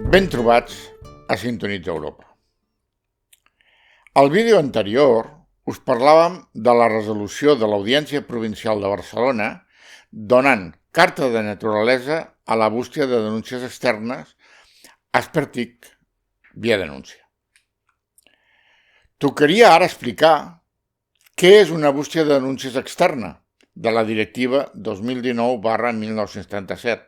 Ben trobats a Sintonitza Europa. Al vídeo anterior us parlàvem de la resolució de l'Audiència Provincial de Barcelona donant carta de naturalesa a la bústia de denúncies externes a Spertic via denúncia. Tocaria ara explicar què és una bústia de denúncies externa de la Directiva 2019/1937,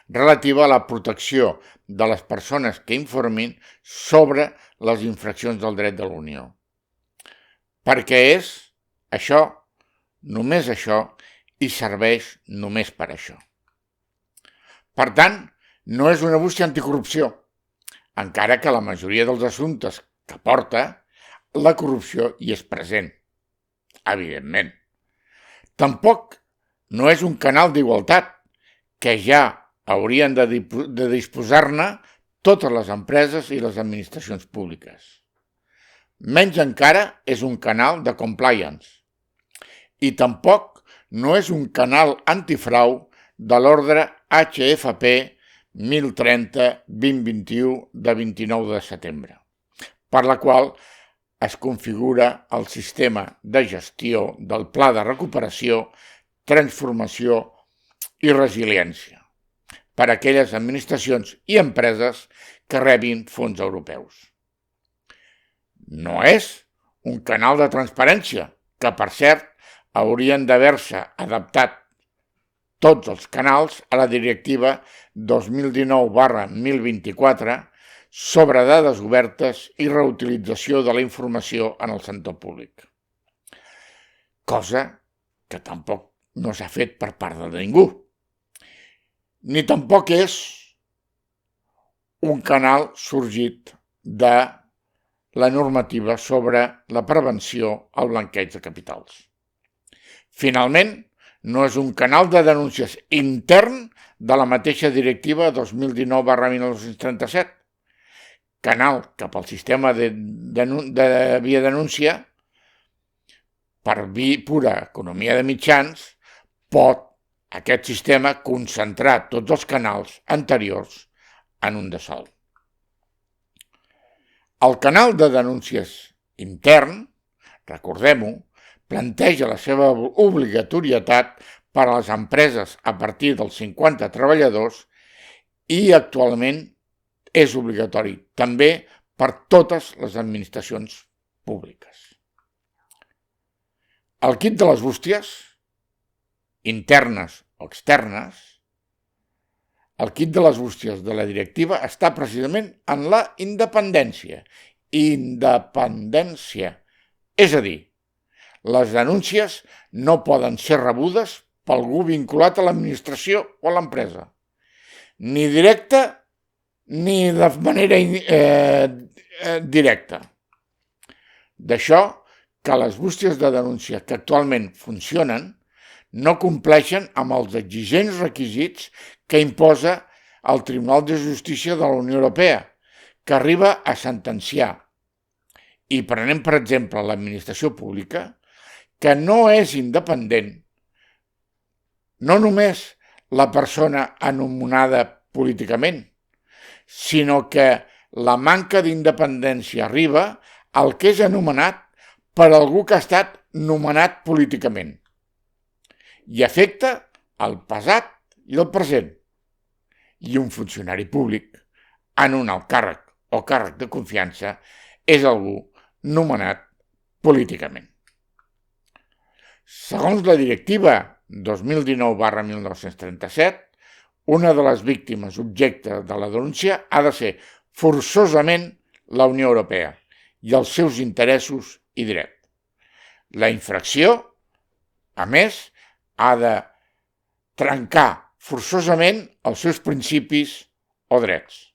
relativa a la protecció de les persones que informin sobre les infraccions del dret de l'Unió. Perquè és això, només això, i serveix només per això. Per tant, no és una bústia anticorrupció, encara que la majoria dels assumptes que porta, la corrupció hi és present, evidentment. Tampoc no és un canal d'igualtat, que ja haurien de disposar-ne totes les empreses i les administracions públiques. Menys encara és un canal de compliance. I tampoc no és un canal antifrau de l'ordre HFP 1030-2021 de 29 de setembre, per la qual es configura el sistema de gestió del Pla de Recuperació, Transformació i Resiliència per a aquelles administracions i empreses que rebin fons europeus. No és un canal de transparència, que per cert haurien d'haver-se adaptat tots els canals a la Directiva 2019/1024 sobre dades obertes i reutilització de la informació en el sector públic. Cosa que tampoc no s'ha fet per part de ningú. Ni tampoc és un canal sorgit de la normativa sobre la prevenció al blanqueig de capitals. Finalment, no és un canal de denúncies intern de la mateixa Directiva 2019/1937, canal que pel sistema de via denúncia, per pura economia de mitjans, pot aquest sistema concentrar tots els canals anteriors en un de sol. El canal de denúncies intern, recordem-ho, planteja la seva obligatorietat per a les empreses a partir dels 50 treballadors i actualment és obligatori també per totes les administracions públiques. El kit de les bústies, internes o externes, el kit de les bústies de la directiva està precisament en la independència. Independència. És a dir, les denúncies no poden ser rebudes per algú vinculat a l'administració o a l'empresa, ni directa ni de manera directa. D'això que les bústies de denúncia que actualment funcionen no compleixen amb els exigents requisits que imposa el Tribunal de Justícia de la Unió Europea, que arriba a sentenciar. I prenem, per exemple, l'administració pública, que no és independent, no només la persona anomenada políticament, sinó que la manca d'independència arriba al que és anomenat per algú que ha estat nomenat políticament i afecta el passat i el present. I un funcionari públic en un alt càrrec o càrrec de confiança és algú nomenat políticament. Segons la Directiva 2019/1937, una de les víctimes objecte de la denúncia ha de ser forçosament la Unió Europea i els seus interessos i dret. La infracció, a més, ha de trencar forçosament els seus principis o drets.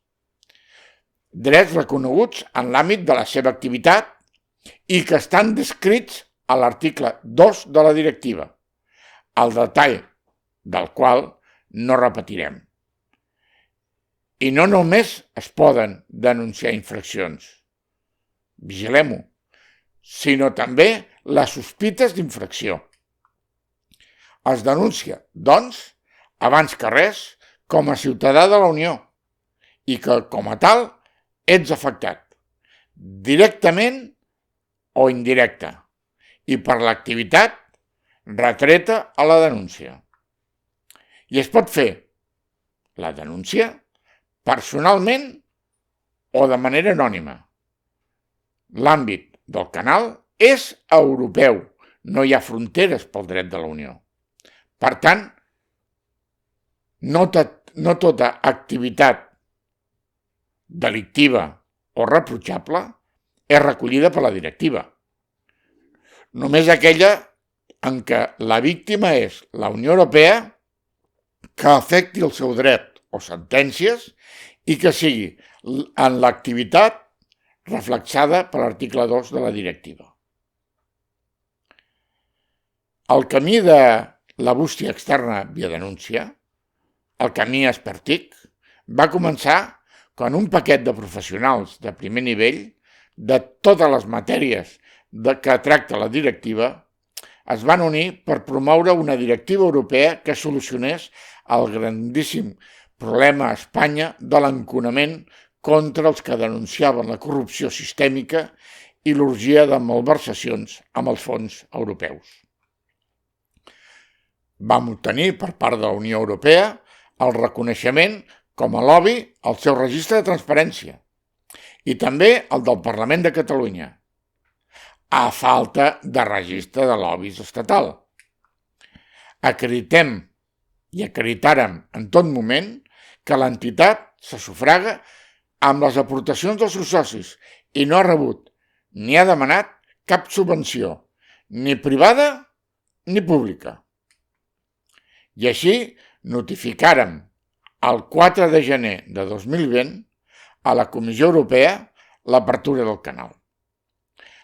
Drets reconeguts en l'àmbit de la seva activitat i que estan descrits a l'article 2 de la directiva, el detall del qual no repetirem. I no només es poden denunciar infraccions, vigilem-ho, sinó també les sospites d'infracció. Es denuncia, doncs, abans que res, com a ciutadà de la Unió i que, com a tal, ets afectat, directament o indirecta, i per l'activitat retreta a la denúncia. I es pot fer la denúncia personalment o de manera anònima. L'àmbit del canal és europeu, no hi ha fronteres pel dret de la Unió. Per tant, no tota activitat delictiva o reprotxable és recollida per la directiva. Només aquella en què la víctima és la Unió Europea que afecti el seu dret o sentències i que sigui en l'activitat reflexada per l'article 2 de la directiva. El camí de la bústia externa via denúncia, el camí Expertic, va començar quan un paquet de professionals de primer nivell de totes les matèries que tracta la directiva es van unir per promoure una directiva europea que solucionés el grandíssim problema a Espanya de l'enconament contra els que denunciaven la corrupció sistèmica i l'orgia de malversacions amb els fons europeus. Vam obtenir per part de la Unió Europea el reconeixement com a lobby al seu registre de transparència i també el del Parlament de Catalunya, a falta de registre de lobbies estatal. Acreditem i acreditàrem en tot moment que l'entitat se sufraga amb les aportacions dels seus socis i no ha rebut ni ha demanat cap subvenció, ni privada ni pública. I així notificàrem el 4 de gener de 2020 a la Comissió Europea l'apertura del canal.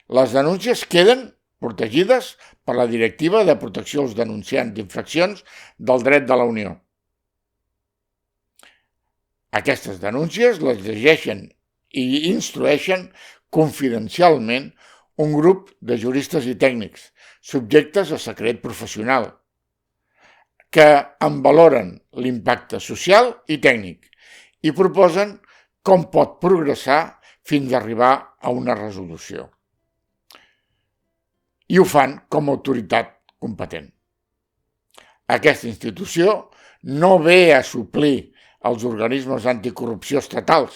Les denúncies queden protegides per la Directiva de Protecció als Denunciants d'Infraccions del Dret de la Unió. Aquestes denúncies les llegeixen i instrueixen confidencialment un grup de juristes i tècnics subjectes a secret professional que en valoren l'impacte social i tècnic i proposen com pot progressar fins a arribar a una resolució. I ho fan com a autoritat competent. Aquesta institució no ve a suplir els organismes anticorrupció estatals,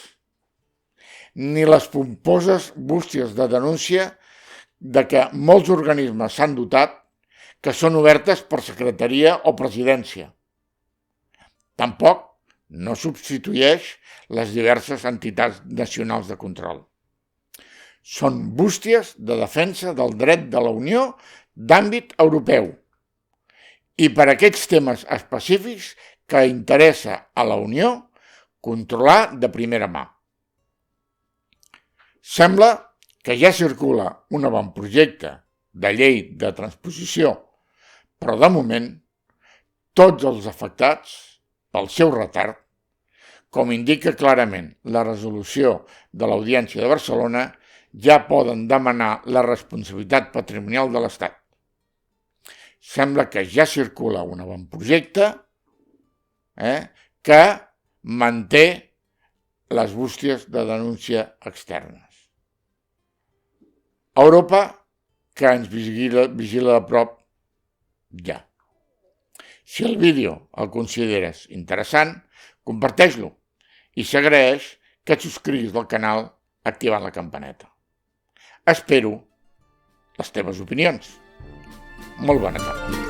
ni les pomposes bústies de denúncia de què molts organismes s'han dotat que són obertes per secretaria o presidència. Tampoc no substitueix les diverses entitats nacionals de control. Són bústies de defensa del dret de la Unió d'àmbit europeu i per aquests temes específics que interessa a la Unió controlar de primera mà. Sembla que ja circula un avantprojecte de llei de transposició, però de moment tots els afectats pel seu retard, com indica clarament la resolució de l'Audiència de Barcelona, ja poden demanar la responsabilitat patrimonial de l'Estat. Sembla que ja circula un avantprojecte que manté les bústies de denúncia externes. Europa, que ens vigila de prop, ja. Si el vídeo el consideres interessant, comparteix-lo i s'agraeix que et subscriguis al canal activant la campaneta. Espero les teves opinions. Molt bona tarda.